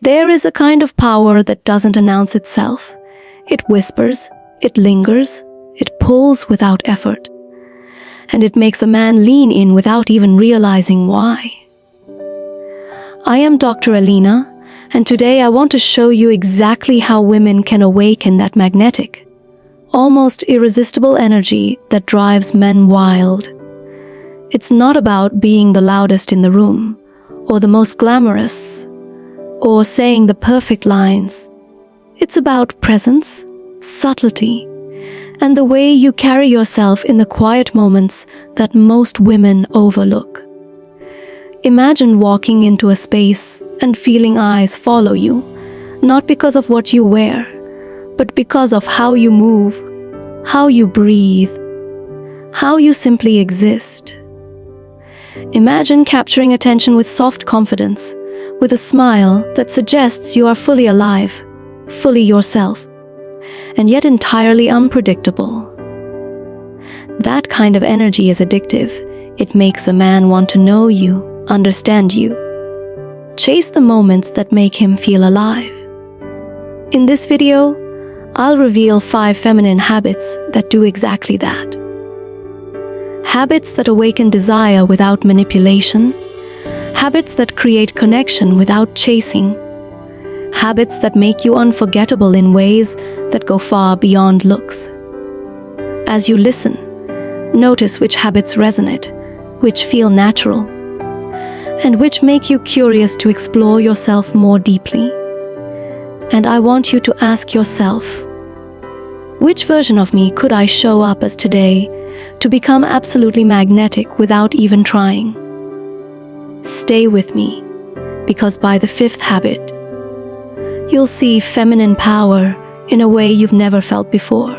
There is a kind of power that doesn't announce itself. It whispers, it lingers, it pulls without effort. And it makes a man lean in without even realizing why. I am Dr. Elina, and today I want to show you exactly how women can awaken that magnetic, almost irresistible energy that drives men wild. It's not about being the loudest in the room, or the most glamorous, or saying the perfect lines. It's about presence, subtlety, and the way you carry yourself in the quiet moments that most women overlook. Imagine walking into a space and feeling eyes follow you, not because of what you wear, but because of how you move, how you breathe, how you simply exist. Imagine capturing attention with soft confidence, with a smile that suggests you are fully alive, fully yourself, and yet entirely unpredictable. That kind of energy is addictive. It makes a man want to know you, understand you, chase the moments that make him feel alive. In this video, I'll reveal 5 feminine habits that do exactly that. Habits that awaken desire without manipulation. Habits that create connection without chasing. Habits that make you unforgettable in ways that go far beyond looks. As you listen, notice which habits resonate, which feel natural, and which make you curious to explore yourself more deeply. And I want you to ask yourself, which version of me could I show up as today to become absolutely magnetic without even trying? Stay with me, because by the 5th habit, you'll see feminine power in a way you've never felt before.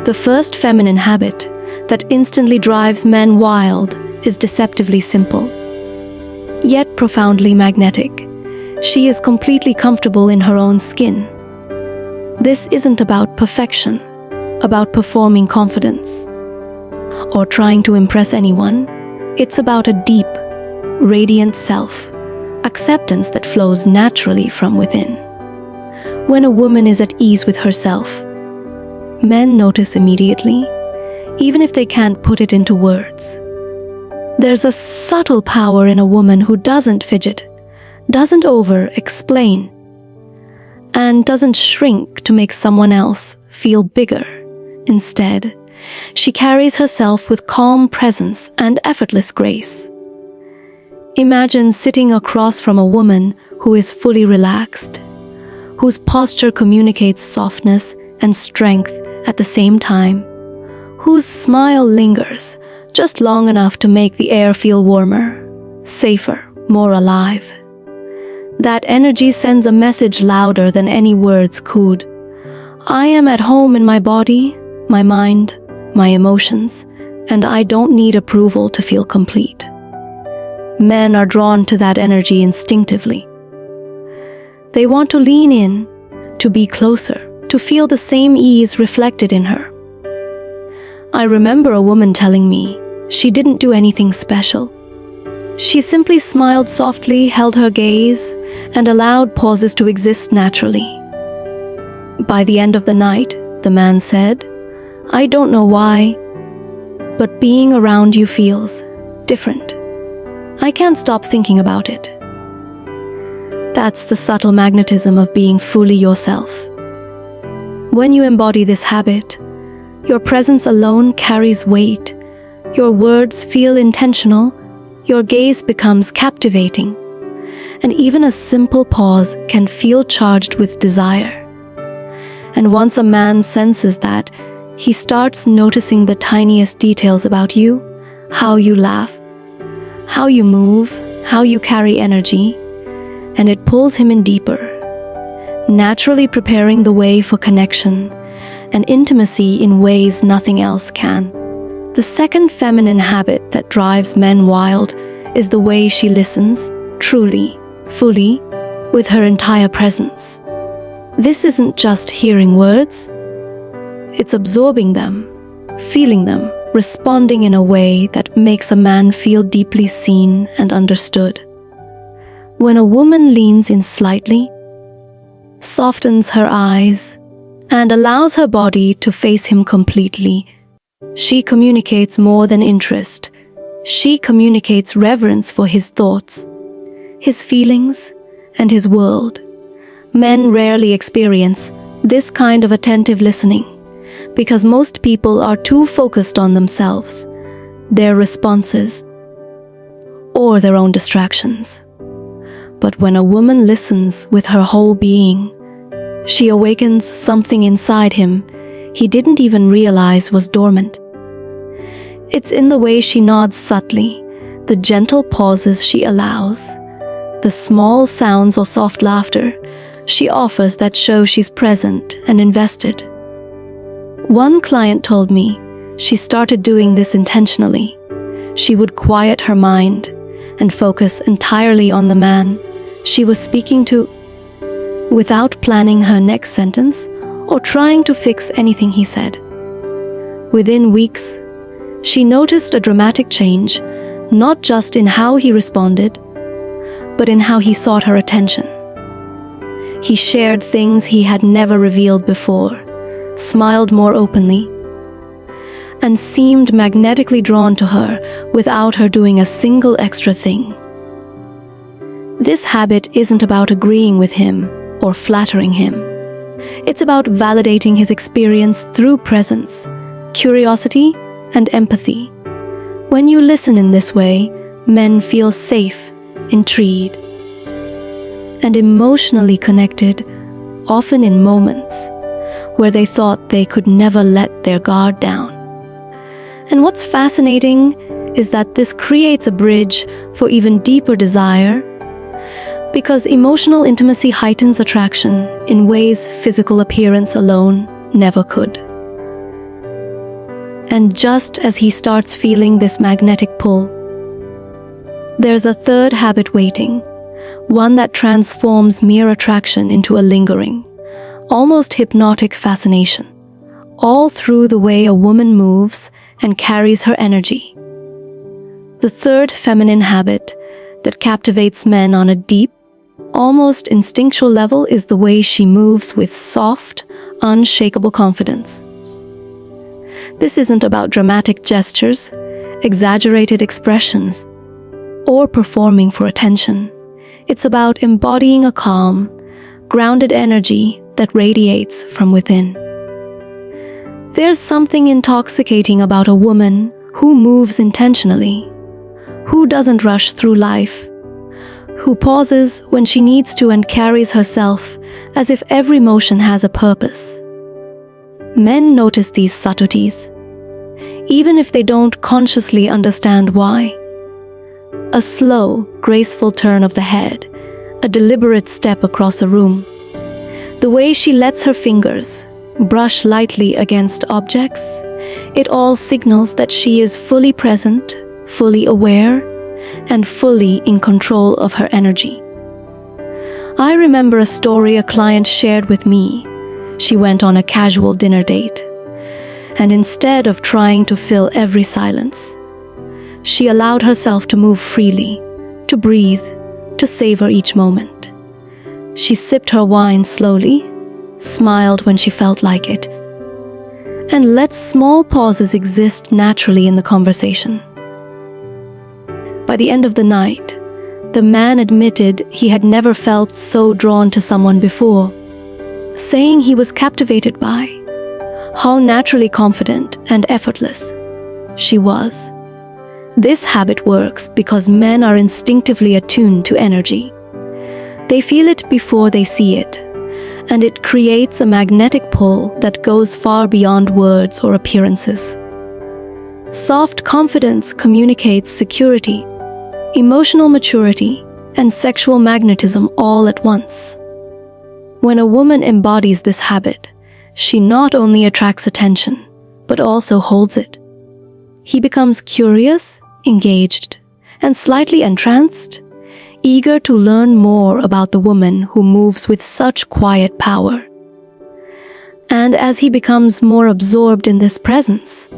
The first feminine habit that instantly drives men wild is deceptively simple, yet profoundly magnetic. She is completely comfortable in her own skin. This isn't about perfection, about performing confidence, or trying to impress anyone. It's about a deep, radiant self, acceptance that flows naturally from within. When a woman is at ease with herself, men notice immediately, even if they can't put it into words. There's a subtle power in a woman who doesn't fidget, doesn't over-explain, and doesn't shrink to make someone else feel bigger. Instead, she carries herself with calm presence and effortless grace. Imagine sitting across from a woman who is fully relaxed, whose posture communicates softness and strength at the same time, whose smile lingers just long enough to make the air feel warmer, safer, more alive. That energy sends a message louder than any words could. I am at home in my body, my mind, my emotions, and I don't need approval to feel complete. Men are drawn to that energy instinctively. They want to lean in, to be closer, to feel the same ease reflected in her. I remember a woman telling me she didn't do anything special. She simply smiled softly, held her gaze, and allowed pauses to exist naturally. By the end of the night, the man said, "I don't know why, but being around you feels different. I can't stop thinking about it." That's the subtle magnetism of being fully yourself. When you embody this habit, your presence alone carries weight. Your words feel intentional, your gaze becomes captivating, and even a simple pause can feel charged with desire. And once a man senses that, he starts noticing the tiniest details about you, how you laugh, how you move, how you carry energy, and it pulls him in deeper, naturally preparing the way for connection and intimacy in ways nothing else can. The second feminine habit that drives men wild is the way she listens, truly, fully, with her entire presence. This isn't just hearing words, it's absorbing them, feeling them, responding in a way that makes a man feel deeply seen and understood. When a woman leans in slightly, softens her eyes, and allows her body to face him completely, she communicates more than interest. She communicates reverence for his thoughts, his feelings, and his world. Men rarely experience this kind of attentive listening because most people are too focused on themselves, their responses, or their own distractions. But when a woman listens with her whole being, she awakens something inside him he didn't even realize was dormant. It's in the way she nods subtly, the gentle pauses she allows, the small sounds or soft laughter she offers that show she's present and invested. One client told me she started doing this intentionally. She would quiet her mind and focus entirely on the man she was speaking to, without planning her next sentence or trying to fix anything he said. Within weeks, she noticed a dramatic change, not just in how he responded, but in how he sought her attention. He shared things he had never revealed before, smiled more openly, and seemed magnetically drawn to her without her doing a single extra thing. This habit isn't about agreeing with him or flattering him. It's about validating his experience through presence, curiosity, and empathy. When you listen in this way, men feel safe, intrigued, and emotionally connected, often in moments where they thought they could never let their guard down. And what's fascinating is that this creates a bridge for even deeper desire, because emotional intimacy heightens attraction in ways physical appearance alone never could. And just as he starts feeling this magnetic pull, there's a third habit waiting, one that transforms mere attraction into a lingering, almost hypnotic fascination, all through the way a woman moves and carries her energy. The third feminine habit that captivates men on a deep, almost instinctual level is the way she moves with soft, unshakable confidence. This isn't about dramatic gestures, exaggerated expressions, or performing for attention. It's about embodying a calm, grounded energy that radiates from within. There's something intoxicating about a woman who moves intentionally, who doesn't rush through life, who pauses when she needs to and carries herself as if every motion has a purpose. Men notice these subtleties, even if they don't consciously understand why. A slow, graceful turn of the head, a deliberate step across a room, the way she lets her fingers brush lightly against objects, it all signals that she is fully present, fully aware, and fully in control of her energy. I remember a story a client shared with me. She went on a casual dinner date, and instead of trying to fill every silence, she allowed herself to move freely, to breathe, to savor each moment. She sipped her wine slowly, smiled when she felt like it, and let small pauses exist naturally in the conversation. By the end of the night, the man admitted he had never felt so drawn to someone before, saying he was captivated by how naturally confident and effortless she was. This habit works because men are instinctively attuned to energy. They feel it before they see it, and it creates a magnetic pull that goes far beyond words or appearances. Soft confidence communicates security, emotional maturity, and sexual magnetism all at once. When a woman embodies this habit, she not only attracts attention, but also holds it. He becomes curious, engaged, and slightly entranced, eager to learn more about the woman who moves with such quiet power. And as he becomes more absorbed in this presence,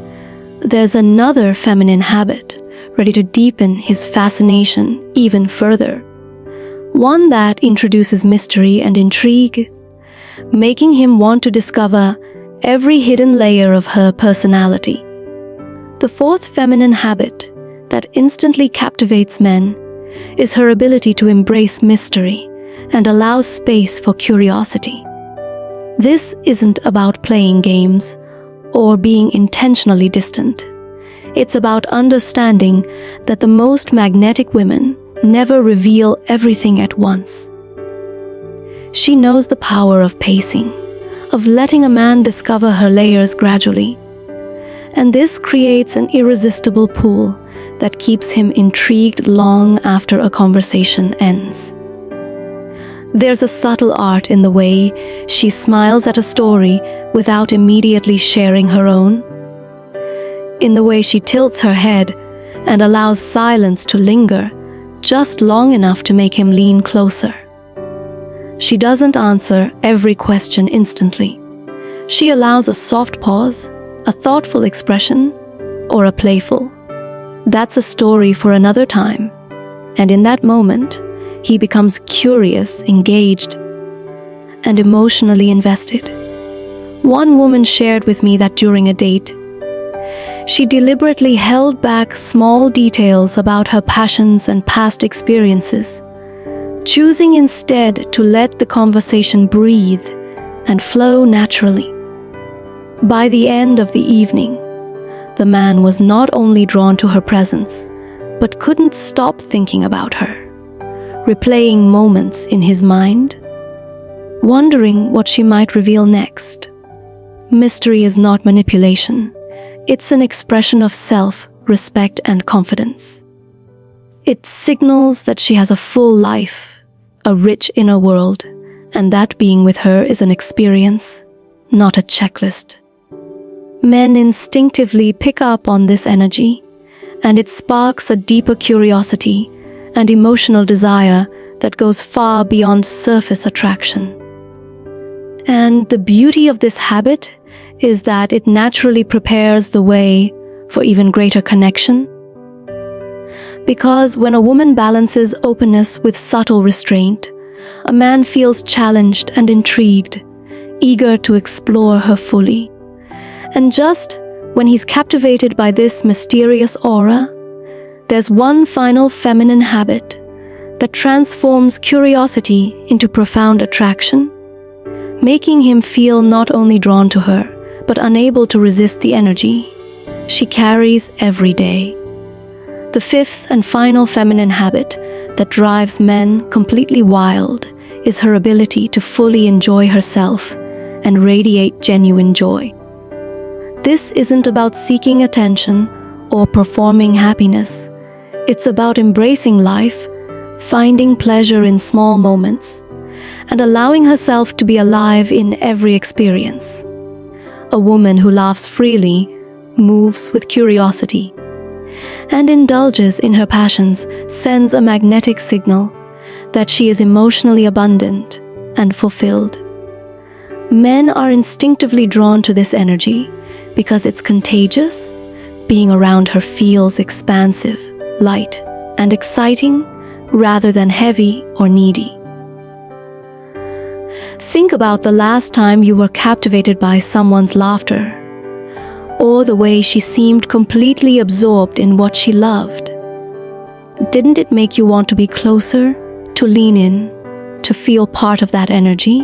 there's another feminine habit ready to deepen his fascination even further, one that introduces mystery and intrigue, making him want to discover every hidden layer of her personality. The fourth feminine habit that instantly captivates men is her ability to embrace mystery and allows space for curiosity. This isn't about playing games or being intentionally distant. It's about understanding that the most magnetic women never reveal everything at once. She knows the power of pacing, of letting a man discover her layers gradually. And this creates an irresistible pull that keeps him intrigued long after a conversation ends. There's a subtle art in the way she smiles at a story without immediately sharing her own, in the way she tilts her head and allows silence to linger just long enough to make him lean closer. She doesn't answer every question instantly. She allows a soft pause, a thoughtful expression, or a playful "That's a story for another time." And in that moment, he becomes curious, engaged, and emotionally invested. One woman shared with me that during a date, she deliberately held back small details about her passions and past experiences, choosing instead to let the conversation breathe and flow naturally. By the end of the evening, the man was not only drawn to her presence, but couldn't stop thinking about her, replaying moments in his mind, wondering what she might reveal next. Mystery is not manipulation. It's an expression of self-respect and confidence. It signals that she has a full life, a rich inner world, and that being with her is an experience, not a checklist. Men instinctively pick up on this energy, and it sparks a deeper curiosity and emotional desire that goes far beyond surface attraction. And the beauty of this habit is that it naturally prepares the way for even greater connection. Because when a woman balances openness with subtle restraint, a man feels challenged and intrigued, eager to explore her fully. And just when he's captivated by this mysterious aura, there's one final feminine habit that transforms curiosity into profound attraction, making him feel not only drawn to her, but unable to resist the energy she carries every day. The fifth and final feminine habit that drives men completely wild is her ability to fully enjoy herself and radiate genuine joy. This isn't about seeking attention or performing happiness. It's about embracing life, finding pleasure in small moments, and allowing herself to be alive in every experience. A woman who laughs freely, moves with curiosity, and indulges in her passions sends a magnetic signal that she is emotionally abundant and fulfilled. Men are instinctively drawn to this energy because it's contagious. Being around her feels expansive, light, and exciting rather than heavy or needy. Think about the last time you were captivated by someone's laughter, or the way she seemed completely absorbed in what she loved. Didn't it make you want to be closer, to lean in, to feel part of that energy?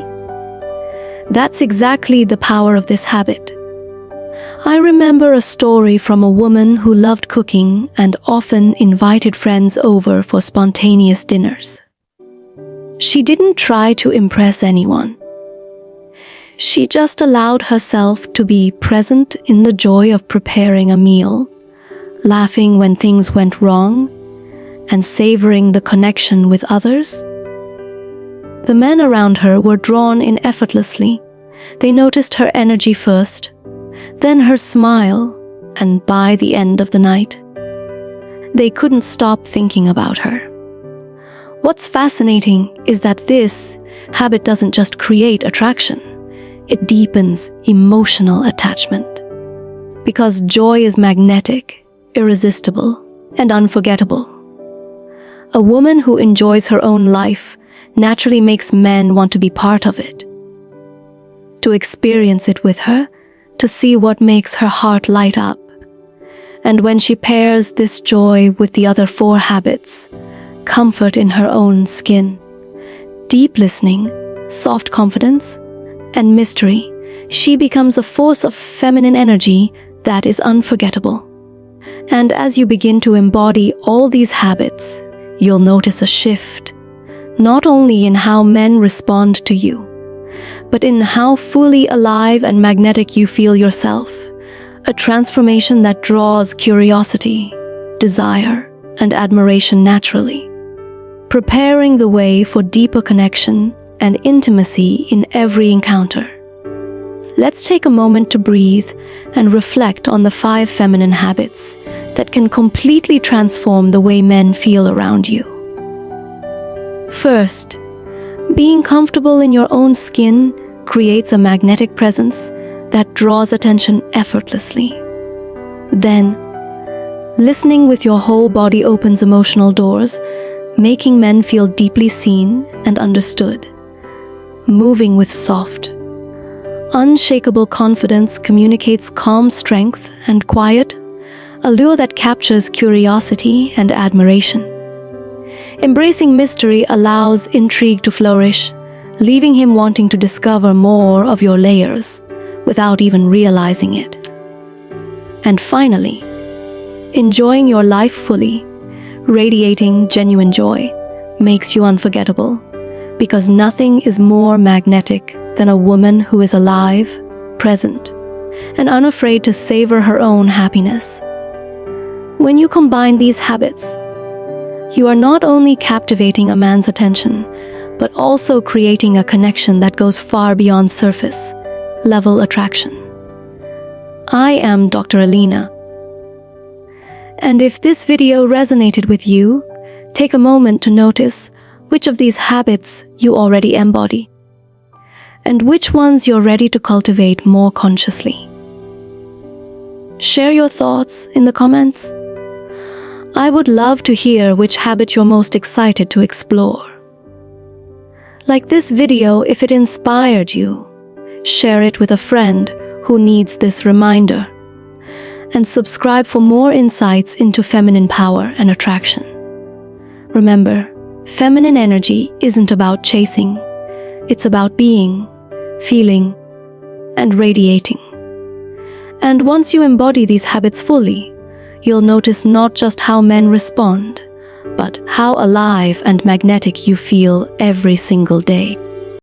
That's exactly the power of this habit. I remember a story from a woman who loved cooking and often invited friends over for spontaneous dinners. She didn't try to impress anyone. She just allowed herself to be present in the joy of preparing a meal, laughing when things went wrong, and savoring the connection with others. The men around her were drawn in effortlessly. They noticed her energy first, then her smile, and by the end of the night, they couldn't stop thinking about her. What's fascinating is that this habit doesn't just create attraction, it deepens emotional attachment. Because joy is magnetic, irresistible, and unforgettable. A woman who enjoys her own life naturally makes men want to be part of it, to experience it with her, to see what makes her heart light up. And when she pairs this joy with the other 4 habits, comfort in her own skin, deep listening, soft confidence, and mystery, she becomes a force of feminine energy that is unforgettable. And as you begin to embody all these habits, you'll notice a shift, not only in how men respond to you, but in how fully alive and magnetic you feel yourself, a transformation that draws curiosity, desire, and admiration naturally, preparing the way for deeper connection and intimacy in every encounter. Let's take a moment to breathe and reflect on the 5 feminine habits that can completely transform the way men feel around you. First, being comfortable in your own skin creates a magnetic presence that draws attention effortlessly. Then, listening with your whole body opens emotional doors, making men feel deeply seen and understood. Moving with soft, unshakable confidence communicates calm strength and quiet, a lure that captures curiosity and admiration. Embracing mystery allows intrigue to flourish, leaving him wanting to discover more of your layers without even realizing it. And finally, enjoying your life fully, radiating genuine joy, makes you unforgettable, because nothing is more magnetic than a woman who is alive, present, and unafraid to savor her own happiness. When you combine these habits, you are not only captivating a man's attention, but also creating a connection that goes far beyond surface-level attraction. I am Dr. Elina. And if this video resonated with you, take a moment to notice which of these habits you already embody, and which ones you're ready to cultivate more consciously. Share your thoughts in the comments. I would love to hear which habit you're most excited to explore. Like this video if it inspired you. Share it with a friend who needs this reminder. And subscribe for more insights into feminine power and attraction. Remember, feminine energy isn't about chasing. It's about being, feeling, and radiating. And once you embody these habits fully, you'll notice not just how men respond, but how alive and magnetic you feel every single day.